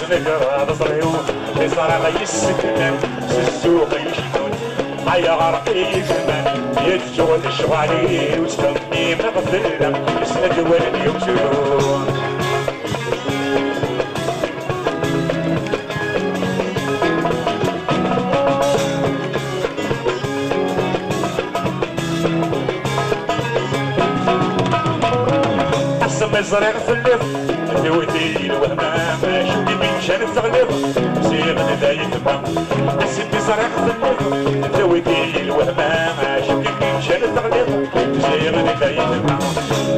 سنقرا ضريو صار غيسكنن السوق يشدون هيا غرقي زمان يتجول الشغالين وتفهمني مغفلة اسمك ولد يمشون مزرع في اللف دويتي الوهمام شوفي من شان الزغلف زيغ ندايك ما اسد مزرع في اللف دويتي الوهمام شوفي من شان الزغلف زيغ ندايك ما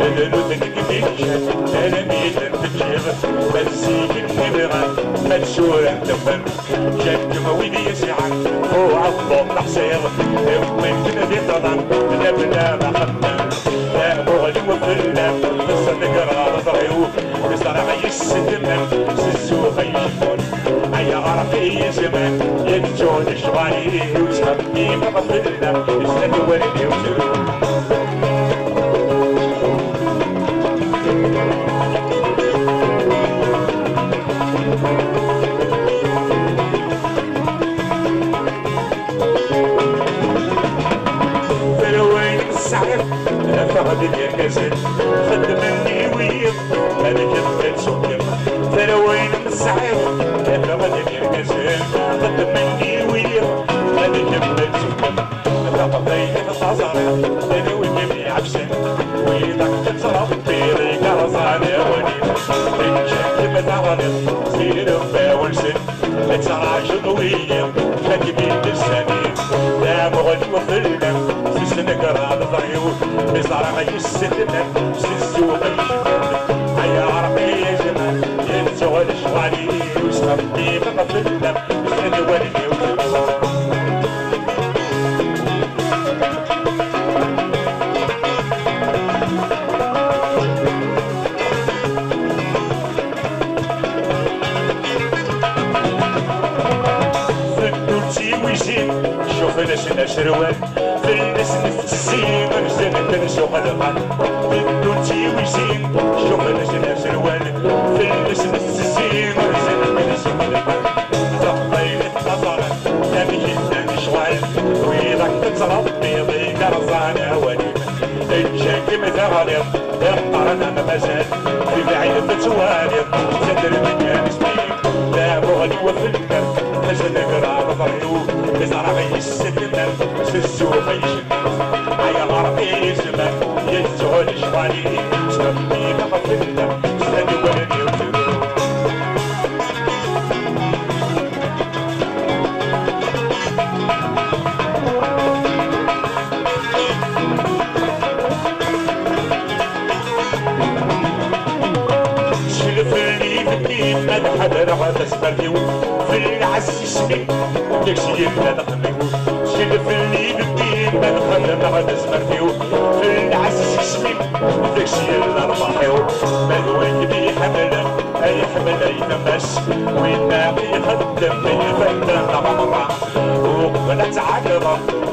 لالو تنك شان انا ميت تجيب بنسيك النبغان مدشور انتفن جاك مويدي يسعان فوق عطب حسيغ وين كنا في طبعا نبنا ما خدنا لا بغلي وفلنا نقرا ضريو بصرا غيسدمن سسو غيشفون هيا غرقي زمان ينجون الشغالي وسهمني مغفلنا اسند ولدي وسلون فلوين السعير فقد اليكسل خدمني ويض انا كبت سكر فلوين السعير فقد اليكسل خدمني ويض انا كبت سكر فقضيت الخزر انا وجبني عفسن ويضك تتصرف بيري كرزاني ونيم انشك بتغلط سير باولسن اتسرع شنوية كاتبين بالسنين لا مغني وفلنا سنقرا ضريو بصرا غيسدنا سسو غيشفون هيا عرقي يا زمان ينزغل الشغالي وسهمني مغفلنا اسند ولدي وسلون شوف ناس شروال في الناس نفسين ونزل نسوق الغال بدون تيويزين شوف ناس شروال في الناس نفسين ونزل نسوق الغال تقبيل النظر تاني جدا شوال ويضك تتصرف بيضي كرزان عواليم الجاك مثغاليط يقرن مازال في بعيد فتواليط تدر من سنين لا مغني وفلنا نقرا ضريو بزرع غيسدنا سسو غيشدنا هيا غرقي زمان ينزغل الشغالي سهمني مغفلنا اسند ولدي وسلون شلفني في الدين مدحضر غدا سبرتيو في العز اسمي داكشي اللي نخدمو شلفني بالدين مدحضر غدا سبرتيو في العز اسمي داكشي اللي ربحيو مالوين بيحمل اي حمل اي نماس وين ما يخدم يفدم عمره وقبل تعاقب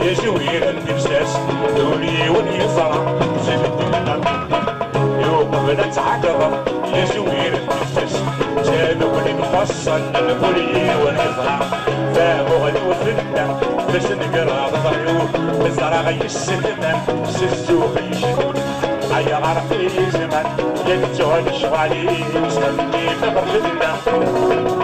يا جوير النفساس دولي واليسرى جبدنا وقبل تعاقب يا جوير النفساس جابوا لي نفصل البولي والازرع فمغني وفلنا باش نقرا ضريو بزرع غيسدنا سسو غيشدون هيا غرقي زمان ينجون الشغالي وسهمني مغفلنا